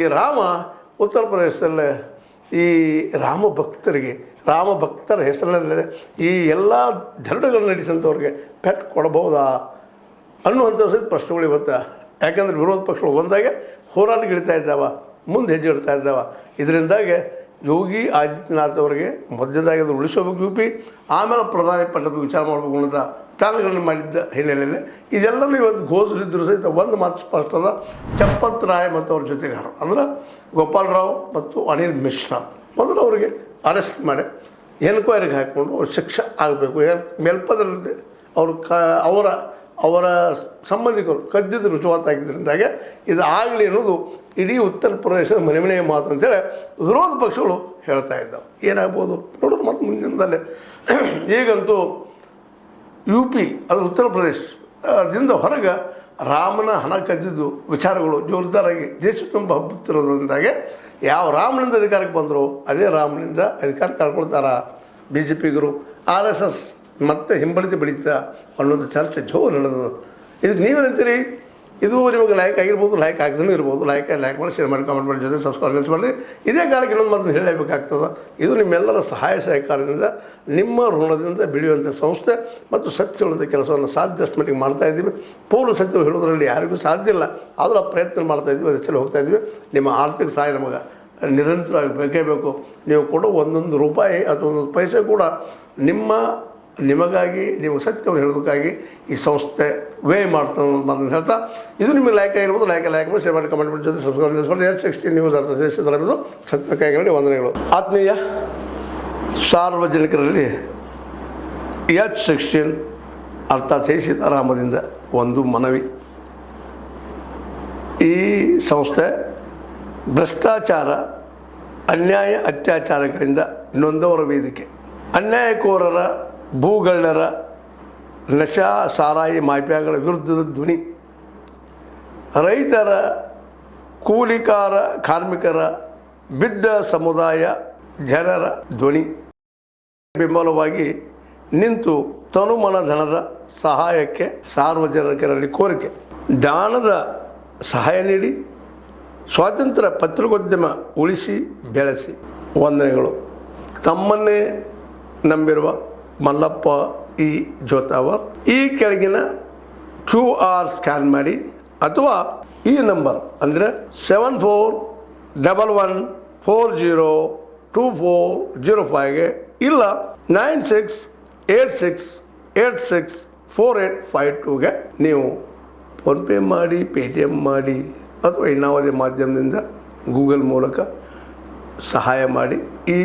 ಈ ರಾಮ ಉತ್ತರ ಪ್ರದೇಶದಲ್ಲೇ ಈ ರಾಮ ಭಕ್ತರ ಹೆಸರಿನಲ್ಲೇ ಈ ಎಲ್ಲ ಧರಣಗಳನ್ನು ನಡೆಸಂಥವ್ರಿಗೆ ಪೆಟ್ಟು ಕೊಡಬಹುದಾ ಅನ್ನುವಂಥ ಸಹಿತ ಪ್ರಶ್ನೆಗಳು ಇವತ್ತು. ಯಾಕಂದರೆ ವಿರೋಧ ಪಕ್ಷಗಳು ಒಂದಾಗೆ ಹೋರಾಟಕ್ಕೆ ಇಡ್ತಾ ಇದ್ದಾವ, ಮುಂದೆ ಹೆಜ್ಜೆ ಇಡ್ತಾ ಇದ್ದಾವ. ಇದರಿಂದಾಗಿ ಯೋಗಿ ಆದಿತ್ಯನಾಥ್ ಅವರಿಗೆ ಮೊದಲದಾಗಿ ಅದು ಉಳಿಸೋಬೇಕು ಯು ಪಿ, ಆಮೇಲೆ ಪ್ರಧಾನಿ ಪಟ್ಟದ ವಿಚಾರ ಮಾಡಬೇಕು ಅನ್ನೋದ ಪ್ಲಾನ್ಗಳನ್ನು ಮಾಡಿದ್ದ ಹಿನ್ನೆಲೆಯಲ್ಲಿ ಇದೆಲ್ಲವೂ ಇವತ್ತು ಘೋಷಿಸಿದ್ರು ಸಹಿತ ಒಂದು ಮಾತು ಸ್ಪಷ್ಟದ. ಚಂಪತ್ ರಾಯ್ ಮತ್ತು ಅವ್ರ ಜೊತೆಗಾರರು ಅಂದ್ರೆ ಗೋಪಾಲ್ ರಾವ್ ಮತ್ತು ಅನಿಲ್ ಮಿಶ್ರಾ ಮೊದಲು ಅವರಿಗೆ ಅರೆಸ್ಟ್ ಮಾಡಿ ಎನ್ಕ್ವೈರಿಗೆ ಹಾಕಿಕೊಂಡು ಅವ್ರ ಶಿಕ್ಷೆ ಆಗಬೇಕು. ಮೇಲ್ಪದರಲ್ಲಿ ಅವರು ಅವರ ಸಂಬಂಧಿಕರು ಕದ್ದಿದ್ದು ರುಜುವಾತು ಆಗಿದ್ದರಿಂದಾಗೆ ಇದು ಆಗಲಿ ಅನ್ನೋದು ಇಡೀ ಉತ್ತರ ಪ್ರದೇಶದ ಮನೆಯ ಮಾತು ಅಂತೇಳಿ ವಿರೋಧ ಪಕ್ಷಗಳು ಹೇಳ್ತಾ ಇದ್ದಾವೆ. ಏನಾಗ್ಬೋದು ನೋಡೋದು ಮತ್ತು ಮುಂದಿನದಲ್ಲೇ. ಈಗಂತೂ ಯು ಪಿ ಅದು ಉತ್ತರ ಪ್ರದೇಶದಿಂದ ಹೊರಗೆ ರಾಮನ ಹಣ ಕದ್ದಿದ್ದು ವಿಚಾರಗಳು ಜೋರ್ದಾರಾಗಿ ದೇಶ ತುಂಬ ಹಬ್ಬುತ್ತಿರೋದ್ರಿಂದಾಗೆ ಯಾವ ರಾಮನಿಂದ ಅಧಿಕಾರಕ್ಕೆ ಬಂದರು ಅದೇ ರಾಮನಿಂದ ಅಧಿಕಾರ ಕಳ್ಕೊಳ್ತಾರ BJPಗರು, RSS ಮತ್ತೆ ಹಿಂಬಳಿತ ಬೆಳೀತಾ ಅನ್ನೋದು ಚರ್ಚೆ ಜೋರು ನಡೆದು. ಇದಕ್ಕೆ ನೀವೇನಂತೀರಿ? ಇದು ನಿಮಗೆ ಲೈಕ್ ಆಗಿರ್ಬೋದು, ಲೈಕ್ ಆಗದೇ ಇರ್ಬೋದು. ಲೈಕ್ ಮಾಡಿ, ಶೇರ್ ಮಾಡಿ, ಕಾಮೆಂಟ್ ಮಾಡಿ, ಜೊತೆ ಸಬ್ಸ್ಕ್ರೈಬ್ ಮಾಡಿ. ಇದೇ ಕಾಲಕ್ಕೆ ಇನ್ನೊಂದು ಮಾತನ್ನು ಹೇಳಬೇಕಾಗ್ತದೆ. ಇದು ನಿಮ್ಮೆಲ್ಲರ ಸಹಾಯ ಸಹಕಾರದಿಂದ ನಿಮ್ಮ ಋಣದಿಂದ ಬೆಳೆಯುವಂಥ ಸಂಸ್ಥೆ ಮತ್ತು ಸತ್ಯ ಹೇಳುವಂಥ ಕೆಲಸವನ್ನು ಸಾಧ್ಯಷ್ಟು ಮಟ್ಟಿಗೆ ಮಾಡ್ತಾಯಿದ್ದೀವಿ. ಪೂರ್ಣ ಸತ್ಯ ಹೇಳೋದ್ರಲ್ಲಿ ಯಾರಿಗೂ ಸಾಧ್ಯ ಇಲ್ಲ, ಆದರೂ ಆ ಪ್ರಯತ್ನ ಮಾಡ್ತಾಯಿದ್ವಿ, ಅದಕ್ಕೆ ಹೋಗ್ತಾಯಿದ್ವಿ. ನಿಮ್ಮ ಆರ್ಥಿಕ ಸಹಾಯ ನಮಗೆ ನಿರಂತರವಾಗಿ ಬೇಕೇ ಬೇಕು. ನೀವು ಕೊಡೋ ಒಂದೊಂದು ರೂಪಾಯಿ ಅಥವಾ ಒಂದೊಂದು ಪೈಸೆ ಕೂಡ ನಿಮಗಾಗಿ, ನೀವು ಸತ್ಯವನ್ನು ಹೇಳೋದಕ್ಕಾಗಿ ಈ ಸಂಸ್ಥೆ ವೇ ಮಾಡ್ತಾನೆ ಅನ್ನೋದು ಮಾತನ್ನು ಹೇಳ್ತಾ, ಇದು ನಿಮಗೆ ಲೈಕ್ ಆಗಿರ್ಬೋದು. ಲೈಕ್ ಮಾಡಿ, ಶೇರ್ ಮಾಡಿ, ಕಮೆಂಟ್ ಮಾಡಿ, ಜೊತೆ ಸಬ್ಸ್ಕ್ರೈಬ್ ಮಾಡಿ. H16 ನ್ಯೂಸ್ ಅರ್ಥ ದೇಶದಲ್ಲಿರೋದು ಸತ್ಯಕ್ಕಾಗಿ ವಂದನೆಗಳು. ಆತ್ಮೀಯ ಸಾರ್ವಜನಿಕರಲ್ಲಿ H16 ಅರ್ಥಾತ್ ಸೀತಾರಾಮದಿಂದ ಒಂದು ಮನವಿ. ಈ ಸಂಸ್ಥೆ ಭ್ರಷ್ಟಾಚಾರ, ಅನ್ಯಾಯ, ಅತ್ಯಾಚಾರಗಳಿಂದ ನೊಂದವರ ವೇದಿಕೆ. ಅನ್ಯಾಯಕೋರರ, ಭೂಗಳ್ಳರ, ನಶಾ ಸಾರಾಯಿ ಮಾಫಿಯಾಗಳ ವಿರುದ್ಧದ ಧ್ವನಿ. ರೈತರ, ಕೂಲಿಕಾರ, ಕಾರ್ಮಿಕರ, ಬಿದ್ದ ಸಮುದಾಯ ಜನರ ಧ್ವನಿ. ಬೆಂಬಲವಾಗಿ ನಿಂತು ತನುಮನ ಧನದ ಸಹಾಯಕ್ಕೆ ಸಾರ್ವಜನಿಕರಲ್ಲಿ ಕೋರಿಕೆ. ದಾನದ ಸಹಾಯ ನೀಡಿ ಸ್ವಾತಂತ್ರ್ಯ ಪತ್ರಿಕೋದ್ಯಮ ಉಳಿಸಿ ಬೆಳೆಸಿ. ವಂದನೆಗಳು. ತಮ್ಮನ್ನೇ ನಂಬಿರುವ ಮಲ್ಲಪ್ಪ ಇ ಜೋತಾವರ್. ಈ ಕೆಳಗಿನ QR ಸ್ಕ್ಯಾನ್ ಮಾಡಿ ಅಥವಾ ಈ ನಂಬರ್ ಅಂದರೆ 7411402405ಗೆ ಇಲ್ಲ 9686864852ಗೆ ನೀವು ಫೋನ್ಪೇ ಮಾಡಿ, Paytm ಮಾಡಿ ಅಥವಾ ಇನ್ನಾವುದೇ ಮಾಧ್ಯಮದಿಂದ ಗೂಗಲ್ ಮೂಲಕ ಸಹಾಯ ಮಾಡಿ. ಈ